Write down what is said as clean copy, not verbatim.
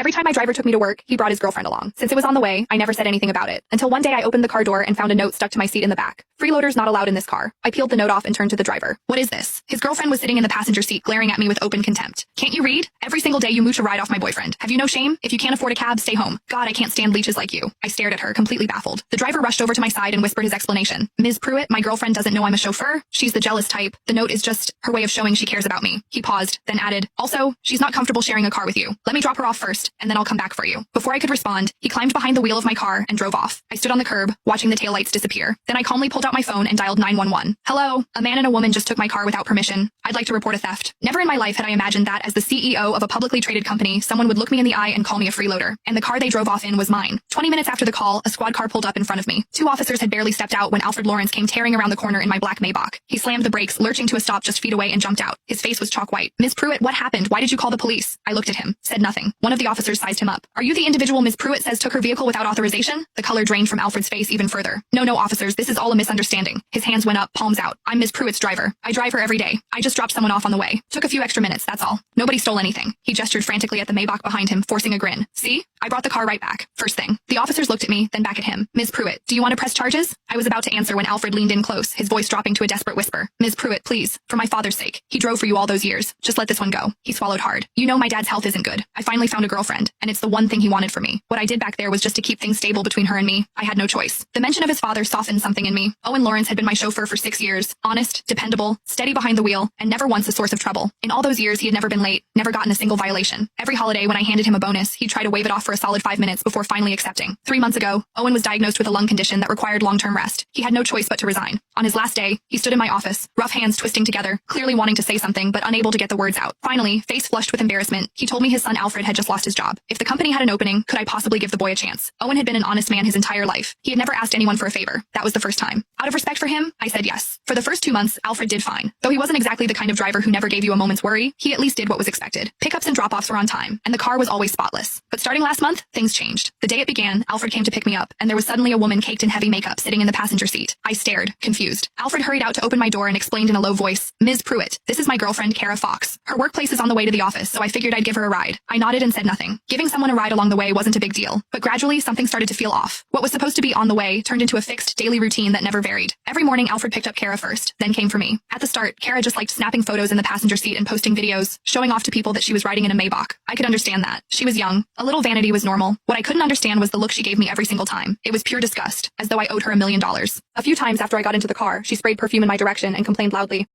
Every time my driver took me to work, he brought his girlfriend along. Since it was on the way, I never said anything about it. Until one day I opened the car door and found a note stuck to my seat in the back. Freeloaders not allowed in this car. I peeled the note off and turned to the driver. What is this? His girlfriend was sitting in the passenger seat glaring at me with open contempt. Can't you read? Every single day you mooch a ride off my boyfriend. Have you no shame? If you can't afford a cab, stay home. God, I can't stand leeches like you. I stared at her, completely baffled. The driver rushed over to my side and whispered his explanation. Ms. Pruitt, my girlfriend doesn't know I'm a chauffeur. She's the jealous type. The note is just her way of showing she cares about me. He paused, then added, also, she's not comfortable sharing a car with you. Let me drop her off first, and then I'll come back for you. Before I could respond, he climbed behind the wheel of my car and drove off. I stood on the curb, watching the taillights disappear. Then I calmly pulled out my phone and dialed 911. Hello, a man and a woman just took my car without permission. I'd like to report a theft. Never in my life had I imagined that as the CEO of a publicly traded company, someone would look me in the eye and call me a freeloader. And the car they drove off in was mine. 20 minutes after the call, a squad car pulled up in front of me. Two officers had barely stepped out when Alfred Lawrence came tearing around the corner in my black Maybach. He slammed the brakes, lurching to a stop just feet away and jumped out. His face was chalk white. Ms. Pruitt, what happened? Why did you call the police? I looked at him, said nothing. One of the officers sized him up. Are you the individual Ms. Pruitt says took her vehicle without authorization? The color drained from Alfred's face even further. No, officers, this is all a misunderstanding. His hands went up, palms out. I'm Ms. Pruitt's driver. I drive her every day. I just dropped someone off on the way. Took a few extra minutes, that's all. Nobody stole anything. He gestured frantically at the Maybach behind him, forcing a grin. See? I brought the car right back. First thing. The officers looked at me, then back at him. Ms. Pruitt, do you want to press charges? I was about to answer when Alfred leaned in close, his voice dropping to a desperate whisper. Ms. Pruitt, please. For my father's sake. He drove for you all those years. Just let this one go. He swallowed hard. You know my dad's health isn't good. I finally found a girlfriend, and it's the one thing he wanted from me. What I did back there was just to keep things stable between her and me. I had no choice. The mention of his father softened something in me. Owen Lawrence had been my chauffeur for 6 years. Honest, dependable, steady behind the wheel, and never once a source of trouble. In all those years, he had never been late, never gotten a single violation. Every holiday when I handed him a bonus, he'd try to wave it off for a solid 5 minutes before finally accepting. 3 months ago, Owen was diagnosed with a lung condition that required long-term rest. He had no choice but to resign. On his last day, he stood in my office, rough hands twisting together, clearly wanting to say something but unable to get the words out. Finally, face flushed with embarrassment, he told me his son Alfred had just lost his job. If the company had an opening, could I possibly give the boy a chance? Owen had been an honest man his entire life. He had never asked anyone for a favor. That was the first time. Out of respect for him, I said yes. For the first 2 months, Alfred did fine. Though he wasn't exactly the kind of driver who never gave you a moment's worry, he at least did what was expected. Pickups and drop-offs were on time, and the car was always spotless. But starting last month, things changed. The day it began, Alfred came to pick me up, and there was suddenly a woman caked in heavy makeup sitting in the passenger seat. I stared, confused. Alfred hurried out to open my door and explained in a low voice, Ms. Pruitt, this is my girlfriend, Kara Fox. Her workplace is on the way to the office, so I figured I'd give her a ride. I nodded and said nothing. Giving someone a ride along the way wasn't a big deal, but gradually something started to feel off. What was supposed to be on the way turned into a fixed daily routine that never varied. Every morning, Alfred picked up Kara first, then came for me. At the start, Kara just liked snapping photos in the passenger seat and posting videos, showing off to people that she was riding in a Maybach. I could understand that. She was young. A little vanity was normal. What I couldn't understand was the look she gave me every single time. It was pure disgust, as though I owed her $1 million. A few times after I got into the car, she sprayed perfume in my direction and complained loudly,